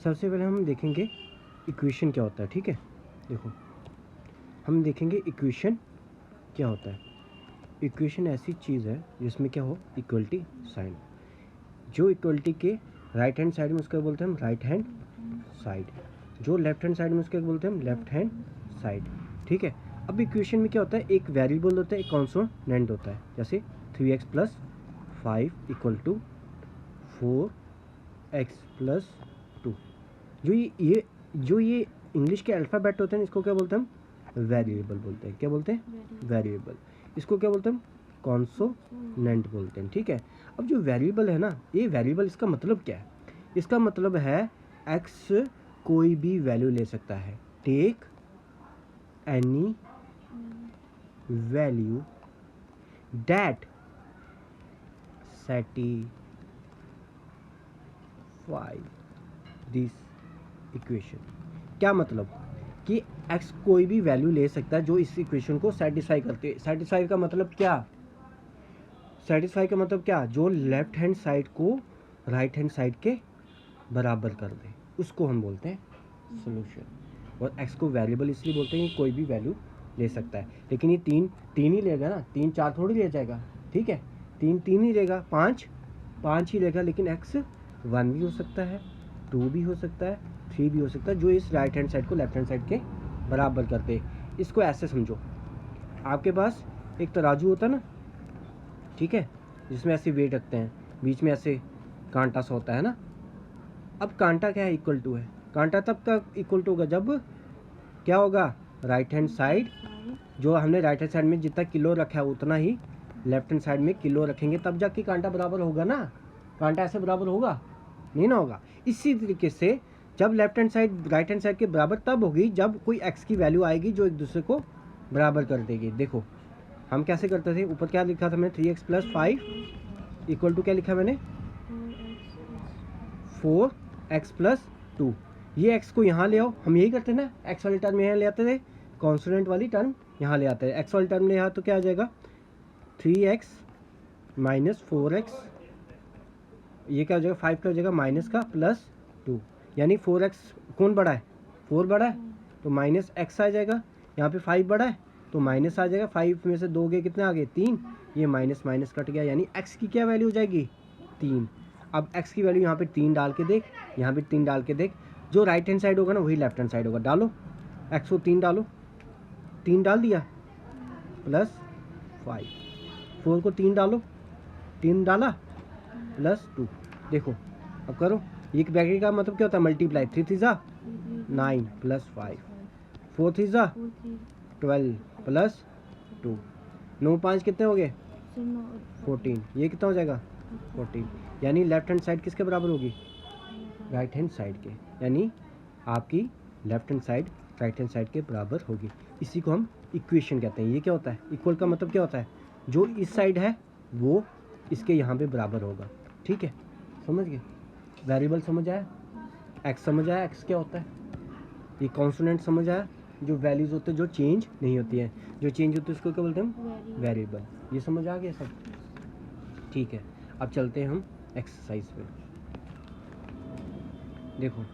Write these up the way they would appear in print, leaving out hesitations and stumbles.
सबसे पहले हम देखेंगे इक्वेशन क्या होता है, ठीक है। देखो हम देखेंगे इक्वेशन क्या होता है। इक्वेशन ऐसी चीज़ है जिसमें क्या हो, इक्वलिटी साइन। जो इक्वलिटी के राइट हैंड साइड में उसका बोलते हैं हम राइट हैंड साइड, जो लेफ्ट हैंड साइड में उसका बोलते हैं हम लेफ्ट हैंड साइड, ठीक है। अब इक्वेशन में क्या होता है, एक वेरिएबल होता है, एक कॉन्सोनेंट होता है। जैसे 3x + 5 = 4x + 2। जो ये इंग्लिश के अल्फ़ाबेट होते हैं, इसको क्या बोलते हैं हम, वेरिएबल बोलते हैं। क्या बोलते हैं, वेरिएबल। इसको क्या बोलते हैं हम, कॉन्सोनेंट बोलते हैं, ठीक है। अब जो वेरिएबल है ना, ये वेरिएबल, इसका मतलब क्या है, इसका मतलब है एक्स कोई भी वैल्यू ले सकता है। Take any value that satisfy this equation. क्या मतलब कि x कोई भी वैल्यू ले सकता है जो इस इक्वेशन को सेटिस्फाई करती है। सेटिस्फाई का मतलब क्या, सेटिस्फाई का मतलब क्या, जो लेफ्ट हैंड साइड को राइट हैंड साइड के बराबर कर दे, उसको हम बोलते हैं सोल्यूशन। और x को वेरिएबल इसलिए बोलते हैं कि कोई भी वैल्यू ले सकता है। लेकिन ये तीन ही लेगा ना, 3 4 थोड़ी ले जाएगा, ठीक है। 3 ही लेगा, 5 ही लेगा। लेकिन x 1 भी हो सकता है, 2 भी हो सकता है, 3 भी हो सकता है, जो इस राइट हैंड साइड को लेफ्ट हैंड साइड के बराबर कर दे। इसको ऐसे समझो, आपके पास एक तराजू होता है ना, ठीक है, जिसमें ऐसे वेट रखते हैं, बीच में ऐसे कांटा सा होता है ना। अब कांटा क्या है, इक्वल टू है। कांटा तब तक इक्वल टू होगा जब क्या होगा, राइट हैंड साइड, जो हमने राइट हैंड साइड में जितना किलो रखा है उतना ही लेफ्ट हैंड साइड में किलो रखेंगे, तब जाके कांटा बराबर होगा ना। कांटा ऐसे बराबर होगा नहीं ना, होगा। इसी तरीके से जब left hand side right hand side के बराबर तब होगी जब कोई एक्स की वैल्यू आएगी जो एक दूसरे को बराबर कर देगी। देखो हम कैसे करते थे, ऊपर क्या लिखा था मैंने, 3x + 5 = क्या लिखा मैंने, 4x + 2। ये x को यहाँ ले आओ, हम यही करते ना, x वाली टर्म यहाँ ले आते थे, कॉन्सोनेंट वाली टर्म यहाँ ले आते हैं। x वाली टर्म ले यहाँ तो क्या आ जाएगा, 3x - 4x, ये क्या हो जाएगा, 5 का हो जाएगा माइनस का +2, यानी 4x कौन बड़ा है, 4 बड़ा है, तो -x आ जाएगा। यहाँ पे 5 बड़ा है तो माइनस आ जाएगा। 5 में से 2 गए, कितने आ गए, 3। ये माइनस माइनस कट गया, यानी x की क्या वैल्यू हो जाएगी, 3। अब x की वैल्यू यहाँ पे 3 डाल के देख, यहाँ पे 3 डाल के देख, जो राइट हैंड साइड होगा ना वही लेफ्ट हैंड साइड होगा। डालो x को 3 डालो, 3 डाल दिया, +5। 4 को 3 डालो, 3 डाला, +2। देखो अब करो, ये ब्रैकेट का मतलब क्या होता है, मल्टीप्लाई। 3 3 = 9 +5, 4 3 = 12 +2, 9 5 कितने हो गए, 14। ये कितना हो जाएगा, 14। यानी लेफ्ट हैंड साइड किसके बराबर होगी, राइट हैंड साइड के, यानी आपकी left hand side right hand side के बराबर होगी। इसी को हम इक्वेशन कहते हैं। ये क्या होता है, इक्वल का मतलब क्या होता है, जो इस साइड है वो इसके यहाँ पे बराबर होगा, ठीक है। समझ गए, वेरिएबल समझ आया, एक्स समझ आया, एक्स क्या होता है, ये कॉन्सोनेंट समझ आया, जो वैल्यूज़ होते हैं जो चेंज नहीं होती हैं, जो चेंज होती है उसको क्या बोलते हैं हम, वेरिएबल। ये समझ आ गया सब, ठीक है। अब चलते हैं हम एक्सरसाइज पे। देखो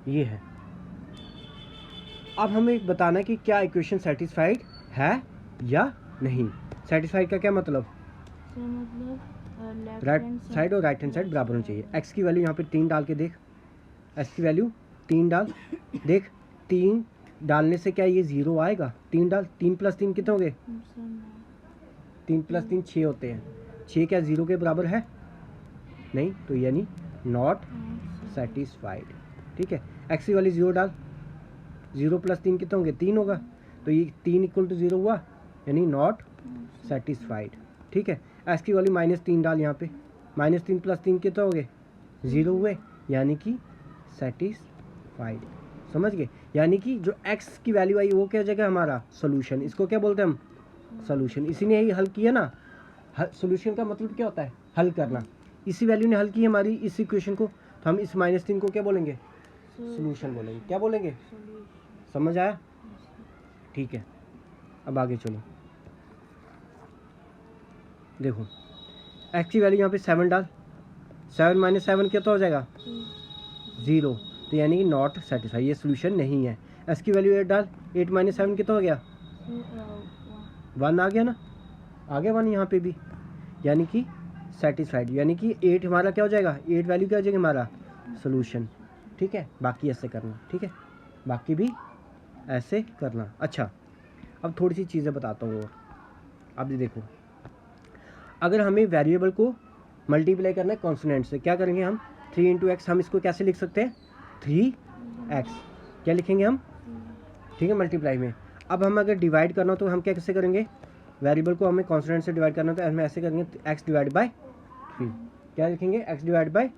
ये है, अब हमें बताना कि क्या इक्वेशन सेटिस्फाइड है या नहीं। सेटिस्फाइड का क्या मतलब, राइट साइड और राइट हैंड साइड बराबर होनी चाहिए। एक्स की वैल्यू यहाँ पे 3 डाल के देख, एक्स की वैल्यू 3 डाल, देख 3 डालने से क्या ये 0 आएगा, 3 डाल, 3 + 3 कितने हो गए, 3 + 3 6 होते हैं। 6 क्या 0 के बराबर है, नहीं, तो यानी नॉट सेटिस्फाइड, ठीक है। एक्स की वैल्यू 0 डाल, 0 + 3 कितने होंगे, 3 होगा, तो ये 3 = 0 हुआ, यानी नॉट सेटिस्फाइड, ठीक है। एक्स की वैल्यू -3 डाल यहाँ पे, -3 + 3 कितने हो गए, 0 हुए, यानी कि सेटिस्फाइड। समझ गए, यानी कि जो x की वैल्यू आई वो क्या जगह हमारा सोल्यूशन, इसको क्या बोलते हैं हम, सोल्यूशन। इसी ने ही हल किया ना, सोल्यूशन का मतलब क्या होता है, हल करना। इसी वैल्यू ने हल की हमारी इस इक्वेशन को, तो हम इस -3 को क्या बोलेंगे, सोल्यूशन बोलेंगे। क्या बोलेंगे, समझ आया, ठीक है। अब आगे चलो, देखो x की वैल्यू यहाँ पे 7 डाल, 7 माइनस 7 कितना हो जाएगा 0, तो यानी कि नॉट सेटिस्फाई, ये सोल्यूशन नहीं है। एस की वैल्यू 8 डाल, 8 माइनस 7 कितना हो गया 1 आ गया ना, आ गया 1 यहाँ पे भी, यानी कि सेटिस्फाइड, यानी कि 8 हमारा क्या हो जाएगा, 8 वैल्यू क्या हो जाएगी हमारा सोल्यूशन। ठीक है, बाकी ऐसे करना, ठीक है, बाकी भी ऐसे करना। अच्छा, अब थोड़ी सी चीज़ें बताता हूँ और। अब ये देखो, अगर हमें वेरिएबल को मल्टीप्लाई करना है कॉन्सोनेंट से, क्या करेंगे हम 3 इंटू एक्स, हम इसको कैसे लिख सकते हैं 3x, क्या लिखेंगे हम, ठीक है, मल्टीप्लाई में। अब हम अगर डिवाइड करना हो तो हम क्या कैसे करेंगे, वेरिएबल को हमें कॉन्सोनेंट से डिवाइड करना हो तो हम ऐसे करेंगे x डिवाइड बाई 3, क्या लिखेंगे x डिवाइड बाई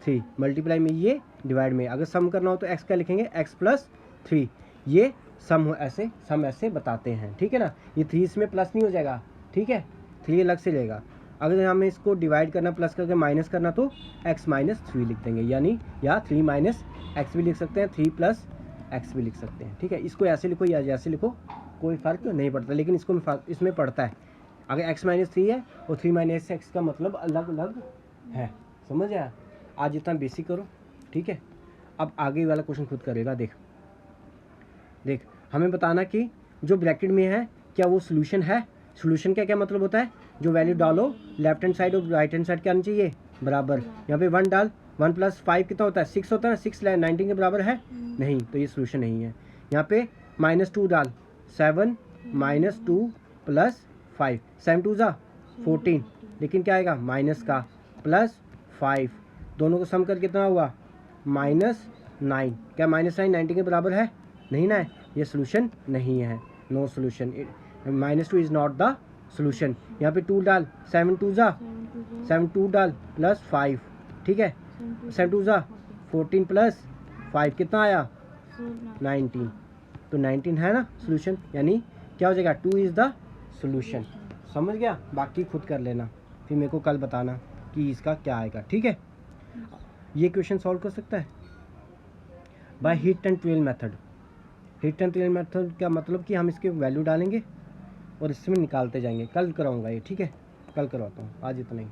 3, मल्टीप्लाई में ये, डिवाइड में। अगर सम करना हो तो x क्या लिखेंगे x प्लस 3, ये सम हो, ऐसे सम ऐसे बताते हैं, ठीक है ना। ये 3 इसमें प्लस नहीं हो जाएगा, ठीक है, 3 अलग से लेगा। अगर हमें इसको डिवाइड करना प्लस करके माइनस करना तो x माइनस 3 लिख देंगे, यानी या 3 माइनस एक्स भी लिख सकते हैं, 3 प्लस एक्स भी लिख सकते हैं, ठीक है। इसको ऐसे लिखो या जैसे लिखो कोई फ़र्क नहीं पड़ता, लेकिन इसको इसमें पड़ता है। अगर x माइनस 3 है और 3 माइनस एक्स का मतलब अलग अलग है, समझ आया। आज इतना बेसिक करो, ठीक है। अब आगे वाला क्वेश्चन खुद करेगा। देख देख, हमें बताना कि जो ब्रैकेट में है क्या वो सोल्यूशन है। सोल्यूशन का क्या मतलब होता है, जो वैल्यू डालो लेफ्ट हैंड साइड और राइट हैंड साइड क्या आनी चाहिए बराबर। यहाँ पे 1 डाल, 1 प्लस 5 कितना होता है 6 होता है ना, 6 19 के बराबर है नहीं, तो ये सोल्यूशन नहीं है। यहाँ पे -2 डाल, 7 माइनस 2 प्लस 5, 7 2 ज़ा 14, लेकिन क्या आएगा माइनस का प्लस 5, दोनों को सम कर कितना हुआ -9, क्या -9 90 के बराबर है नहीं ना, ये सोल्यूशन नहीं है, no solution, -2 is not the solution. यहाँ पे 2 डाल, 7 2 ज़ा 7 2 डाल प्लस 5, ठीक है, 7 2 ज़ा 14 प्लस 5 कितना आया 19, तो 19 है ना सोल्यूशन, यानी क्या हो जाएगा 2 इज़ द सोल्यूशन। समझ गया, बाकी खुद कर लेना, फिर मेरे को कल बताना कि इसका क्या आएगा, ठीक है। ये क्वेश्चन सॉल्व कर सकता है by heat and twelve method. Heat and twelve method का मतलब कि हम इसके वैल्यू डालेंगे और इसमें निकालते जाएंगे। कल कराऊंगा ये, ठीक है, कल करवाता हूँ, आज इतना ही।